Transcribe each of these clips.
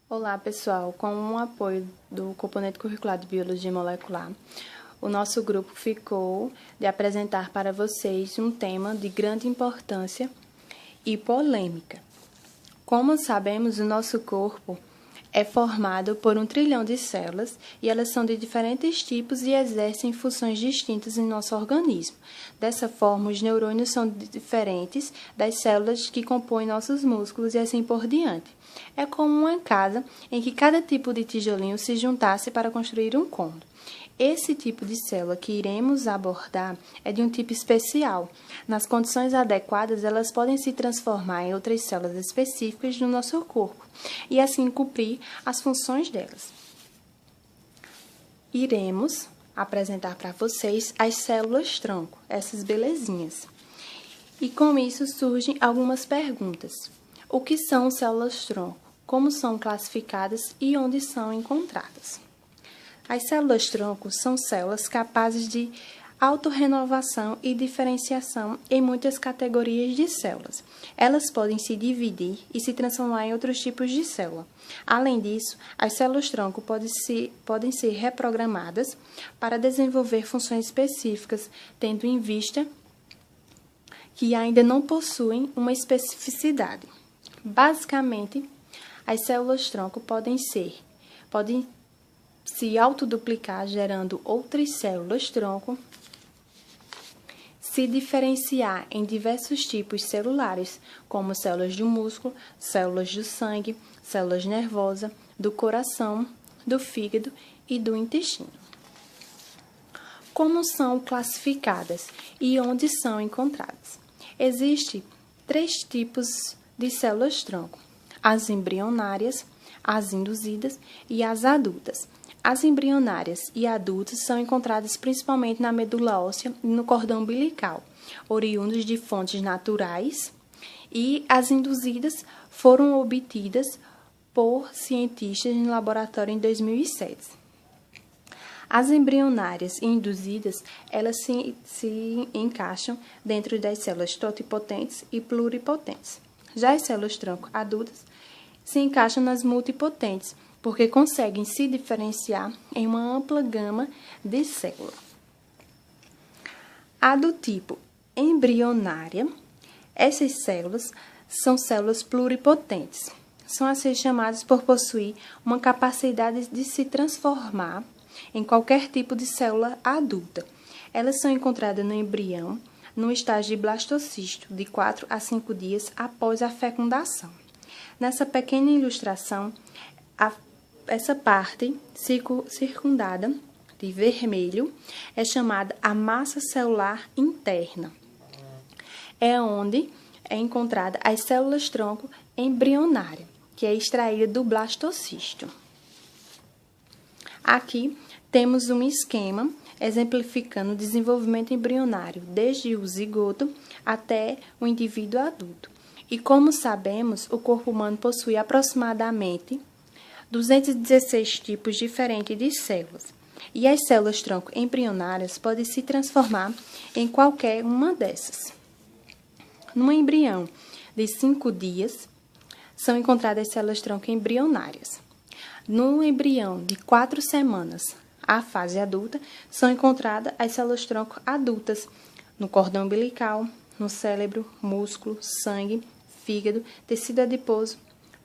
Olá, pessoal! Com o apoio do componente curricular de Biologia Molecular, o nosso grupo ficou de apresentar para vocês um tema de grande importância e polêmica. Como sabemos, o nosso corpo é formado por 1 trilhão de células e elas são de diferentes tipos e exercem funções distintas em nosso organismo. Dessa forma, os neurônios são diferentes das células que compõem nossos músculos e assim por diante. É como uma casa em que cada tipo de tijolinho se juntasse para construir um cômodo. Esse tipo de célula que iremos abordar é de um tipo especial. Nas condições adequadas, elas podem se transformar em outras células específicas do nosso corpo e assim cumprir as funções delas. Iremos apresentar para vocês as células-tronco, essas belezinhas. E com isso surgem algumas perguntas. O que são células-tronco? Como são classificadas e onde são encontradas? As células-tronco são células capazes de autorrenovação e diferenciação em muitas categorias de células. Elas podem se dividir e se transformar em outros tipos de célula. Além disso, as células-tronco podem ser reprogramadas para desenvolver funções específicas, tendo em vista que ainda não possuem uma especificidade. Basicamente, as células-tronco podem se autoduplicar, gerando outras células-tronco, se diferenciar em diversos tipos celulares, como células do músculo, células do sangue, células nervosas, do coração, do fígado e do intestino. Como são classificadas e onde são encontradas? Existem 3 tipos de células-tronco: as embrionárias, as induzidas e as adultas. As embrionárias e adultas são encontradas principalmente na medula óssea e no cordão umbilical, oriundos de fontes naturais, e as induzidas foram obtidas por cientistas em laboratório em 2007. As embrionárias e induzidas, elas se encaixam dentro das células totipotentes e pluripotentes. Já as células-tronco adultas se encaixam nas multipotentes, porque conseguem se diferenciar em uma ampla gama de células. A do tipo embrionária, essas células são células pluripotentes. São assim chamadas por possuir uma capacidade de se transformar em qualquer tipo de célula adulta. Elas são encontradas no embrião, no estágio de blastocisto, de 4 a 5 dias após a fecundação. Nessa pequena ilustração, essa parte circundada de vermelho é chamada a massa celular interna. É onde é encontrada as células-tronco embrionária, que é extraída do blastocisto. Aqui temos um esquema exemplificando o desenvolvimento embrionário, desde o zigoto até o indivíduo adulto. E como sabemos, o corpo humano possui aproximadamente 216 tipos diferentes de células. E as células-tronco embrionárias podem se transformar em qualquer uma dessas. No embrião de 5 dias, são encontradas células-tronco embrionárias. No embrião de 4 semanas, a fase adulta, são encontradas as células-tronco adultas no cordão umbilical, no cérebro, músculo, sangue, fígado, tecido adiposo,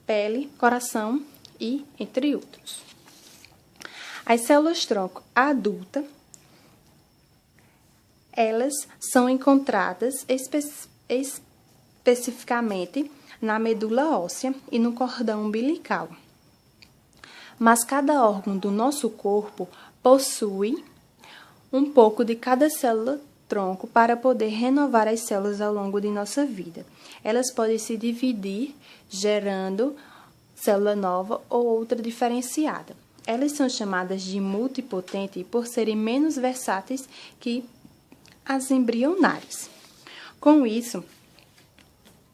pele, coração e entre outros. As células-tronco adulta, elas são encontradas especificamente na medula óssea e no cordão umbilical. Mas cada órgão do nosso corpo possui um pouco de cada célula-tronco para poder renovar as células ao longo de nossa vida. Elas podem se dividir, gerando célula nova ou outra diferenciada. Elas são chamadas de multipotentes por serem menos versáteis que as embrionárias. Com isso,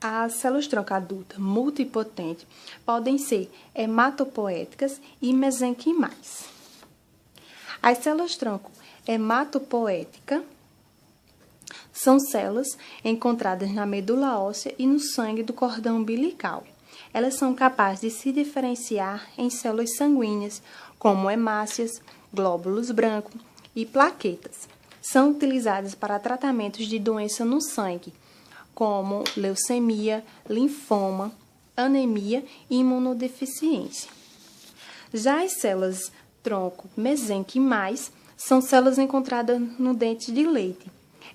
as células-tronco adulta multipotentes podem ser hematopoéticas e mesenquimais. As células-tronco hematopoéticas são células encontradas na medula óssea e no sangue do cordão umbilical. Elas são capazes de se diferenciar em células sanguíneas, como hemácias, glóbulos brancos e plaquetas. São utilizadas para tratamentos de doença no sangue, como leucemia, linfoma, anemia e imunodeficiência. Já as células tronco mesenquimais são células encontradas no dente de leite.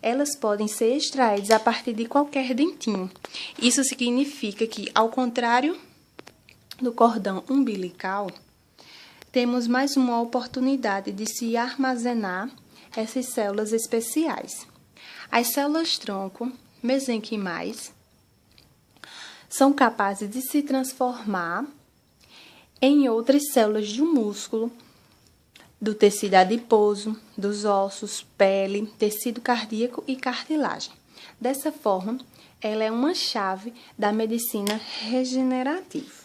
Elas podem ser extraídas a partir de qualquer dentinho. Isso significa que, ao contrário do cordão umbilical, temos mais uma oportunidade de se armazenar essas células especiais. As células tronco mesenquimais são capazes de se transformar em outras células do músculo, do tecido adiposo, dos ossos, pele, tecido cardíaco e cartilagem. Dessa forma, ela é uma chave da medicina regenerativa.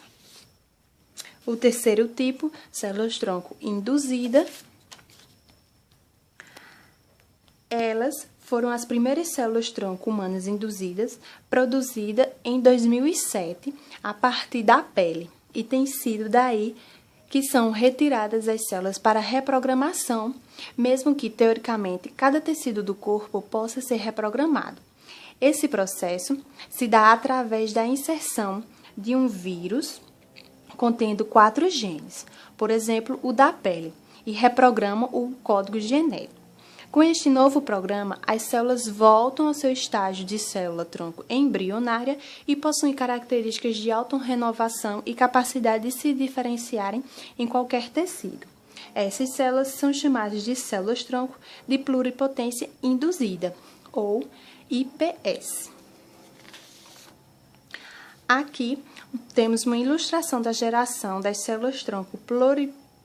O terceiro tipo, células-tronco induzidas. Elas foram as primeiras células-tronco humanas induzidas, produzidas em 2007, a partir da pele, e tem sido daí que são retiradas as células para reprogramação, mesmo que, teoricamente, cada tecido do corpo possa ser reprogramado. Esse processo se dá através da inserção de um vírus contendo 4 genes, por exemplo, o da pele, e reprograma o código genético. Com este novo programa, as células voltam ao seu estágio de célula-tronco embrionária e possuem características de autorrenovação e capacidade de se diferenciarem em qualquer tecido. Essas células são chamadas de células-tronco de pluripotência induzida, ou IPS. Aqui temos uma ilustração da geração das células-tronco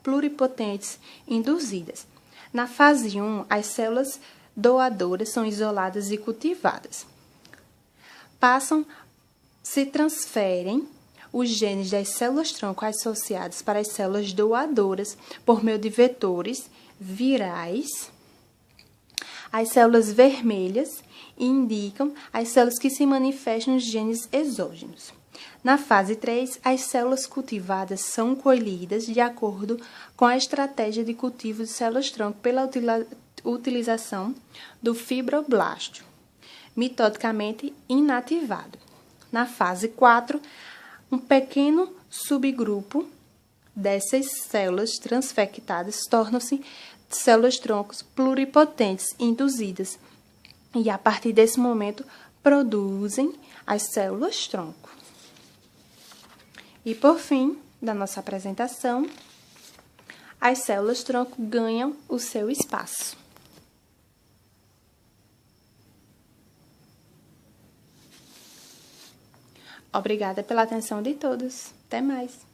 pluripotentes induzidas. Na fase 1, as células doadoras são isoladas e cultivadas. Se transferem os genes das células-tronco associadas para as células doadoras por meio de vetores virais. As células vermelhas indicam as células que se manifestam nos genes exógenos. Na fase 3, as células cultivadas são colhidas de acordo com a estratégia de cultivo de células-tronco pela utilização do fibroblasto, metodicamente inativado. Na fase 4, um pequeno subgrupo dessas células transfectadas tornam-se células-troncos pluripotentes induzidas e, a partir desse momento, produzem as células-tronco. E, por fim, da nossa apresentação, as células-tronco ganham o seu espaço. Obrigada pela atenção de todos. Até mais!